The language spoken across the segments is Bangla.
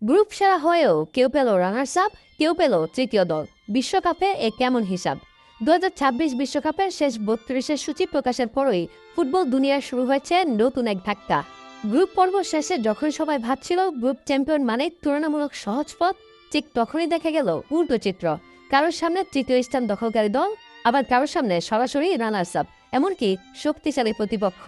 গ্রুপ সেরা হয়েও কেউ পেল রানার্স আপ, কেউ পেল তৃতীয় দল। বিশ্বকাপে এ কেমন হিসাব? 2026 বিশ্বকাপের শেষ 32-এর সূচি প্রকাশের পরই ফুটবল দুনিয়ায় শুরু হয়েছে নতুন এক ধাক্কা। গ্রুপ পর্ব শেষে যখন সবাই ভাবছিল গ্রুপ চ্যাম্পিয়ন মানে তুলনামূলক সহজ পথ, ঠিক তখনই দেখা গেল উল্টো চিত্র। কারোর সামনে তৃতীয় স্থান দখলকারী দল, আবার কারোর সামনে সরাসরি রানার্স আপ, এমনকি শক্তিশালী প্রতিপক্ষ।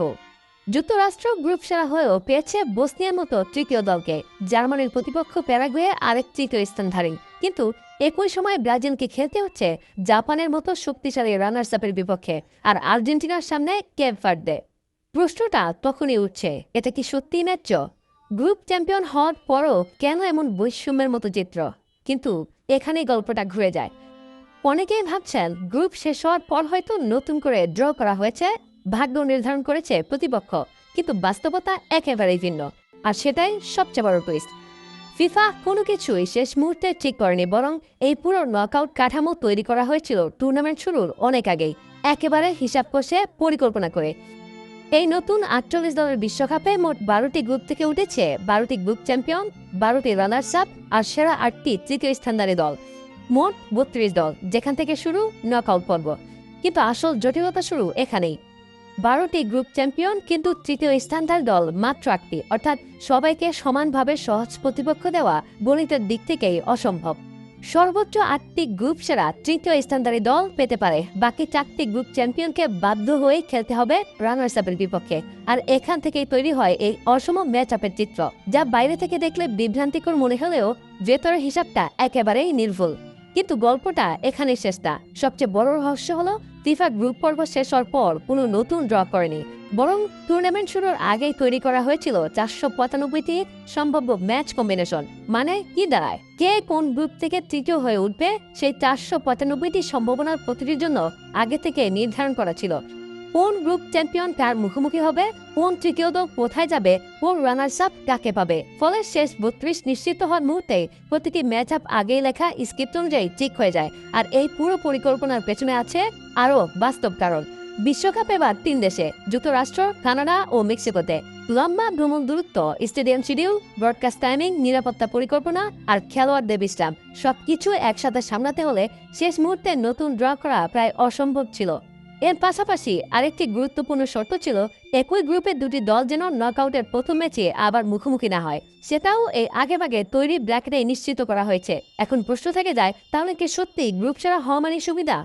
যুক্তরাষ্ট্র গ্রুপ সেরা হয়েও পেয়েছে বসনিয়ার মতো তৃতীয় দলকে, জার্মানির প্রতিপক্ষ প্যারাগুয়ে আরেক তৃতীয় স্থানধারী। কিন্তু একই সময় ব্রাজিলকে খেলতে হচ্ছে জাপানের মতো শক্তিশালী রানার্স আপের বিপক্ষে, আর আর্জেন্টিনার সামনে কেপ ভার্দে। প্রশ্নটা তখনই উঠছে, এটা কি সত্যিই ন্যায্য? গ্রুপ চ্যাম্পিয়ন হওয়ার পরও কেন এমন বৈষম্যের মতো চিত্র? কিন্তু এখানেই গল্পটা ঘুরে যায়। অনেকেই ভাবছেন গ্রুপ শেষ হওয়ার পর হয়তো নতুন করে ড্র করা হয়েছে, ভাগ্য নির্ধারণ করেছে প্রতিপক্ষ। কিন্তু বাস্তবতা একেবারেই ভিন্ন, আর সেটাই সবচেয়ে বড় টুইস্ট। ফিফা কোনো কিছুই শেষ মুহূর্তে ঠিক করেনি, বরং এই পুরো নকআউট কাঠামো তৈরি করা হয়েছিল টুর্নামেন্ট শুরুর অনেক আগেই, একেবারে হিসাব কষে পরিকল্পনা করে। এই নতুন 48 দলের বিশ্বকাপে মোট 12টি গ্রুপ থেকে উঠেছে 12টি গ্রুপ চ্যাম্পিয়ন, 12টি রানার্স আপ আর সেরা 8টি তৃতীয় স্থানধারী দল। মোট 32 দল, যেখান থেকে শুরু নকআউট পর্ব। কিন্তু আসল জটিলতা শুরু এখানেই। 12টি গ্রুপ চ্যাম্পিয়ন, কিন্তু তৃতীয় স্থানধারী দল মাত্র 8টি, অর্থাৎ সবাইকে সমানভাবে সহজ প্রতিপক্ষ দেওয়া গণিতের দিক থেকেই অসম্ভব। সর্বোচ্চ 8টি গ্রুপ সেরা তৃতীয় স্থানধারী দল পেতে পারে, বাকি 4টি গ্রুপ চ্যাম্পিয়নকে বাধ্য হয়ে খেলতে হবে রানার্স আপের বিপক্ষে। আর এখান থেকেই তৈরি হয় এই অসম ম্যাচ আপের চিত্র, যা বাইরে থেকে দেখলে বিভ্রান্তিকর মনে হলেও ভেতরের হিসাবটা একেবারেই নির্ভুল। কিন্তু গল্পটা এখানে শেষ না। সবচেয়ে বড় রহস্য হলো ফিফা গ্রুপ পর্ব শেষ হওয়ার পর কোনো নতুন ড্র করেনি, বরং টুর্নামেন্ট শুরুর আগেই তৈরি করা হয়েছিল 495টি সম্ভাব্য ম্যাচ কম্বিনেশন। মানে কি দাঁড়ায়, কে কোন গ্রুপ থেকে তৃতীয় হয়ে উঠবে সেই 495টি সম্ভাবনার প্রতিটির জন্য আগে থেকে নির্ধারণ করা ছিল। কোন গ্রুপ চ্যাম্পিয়ন কার মুখোমুখি হবে, কোন তৃতীয় দল কোথায় যাবে, কোন রানার্স আপ কাকে পাবে। ফলে শেষ 32 নিশ্চিত হওয়ার মুহূর্তে প্রতিটি ম্যাচ আপ আগেই লেখা স্ক্রিপ্ট অনুযায়ী ঠিক হয়ে যায়। আর এই পুরো পরিকল্পনার পেছনে আছে আরও বাস্তব কারণ। বিশ্বকাপ এবার 3 দেশে, যুক্তরাষ্ট্র, কানাডা ও মেক্সিকোতে। লম্বা ভ্রমণ দূরত্ব, স্টেডিয়াম শিডিউল, ব্রডকাস্ট টাইমিং, নিরাপত্তা পরিকল্পনা আর খেলোয়াড়দের বিশ্রাম, সবকিছু একসাথে সামলাতে হলে শেষ মুহূর্তে নতুন ড্র করা প্রায় অসম্ভব ছিল। এর পাশাপাশি আরেকটি গুরুত্বপূর্ণ শর্ত ছিল একই গ্রুপের দুটি দল যেন নকআউটের প্রথম ম্যাচে আবার মুখোমুখি না হয়। সেটাও এই আগেভাগে তৈরি ব্র্যাকেটে নিশ্চিত করা হয়েছে। এখন প্রশ্ন থেকে যায়, তাহলে কি সত্যি গ্রুপ সেরা হওয়া মানে সুবিধা?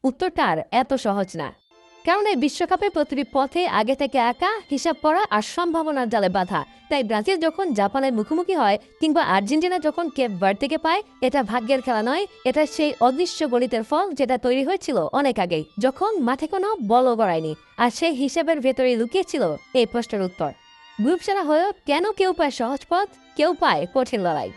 উত্তরটা আর এত সহজ না। কারণ এই বিশ্বকাপে প্রতিটি পথে আগে থেকে একা হিসাব করা আর সম্ভাবনার জালে বাঁধা। তাই ব্রাজিল যখন জাপানের মুখোমুখি হয়, কিংবা আর্জেন্টিনা যখন কেপ ভার্দেকে পায়, এটা ভাগ্যের খেলা নয়, এটা সেই অদৃশ্য গণিতের ফল যেটা তৈরি হয়েছিল অনেক আগেই, যখন মাঠে কোনো বলও গড়ায়নি। আর সেই হিসাবের ভেতরে লুকিয়েছিল এই প্রশ্নের উত্তর। গ্রুপ সেরা হয়েও কেন কেউ পায় সহজ পথ, কেউ পায় কঠিন লড়াই।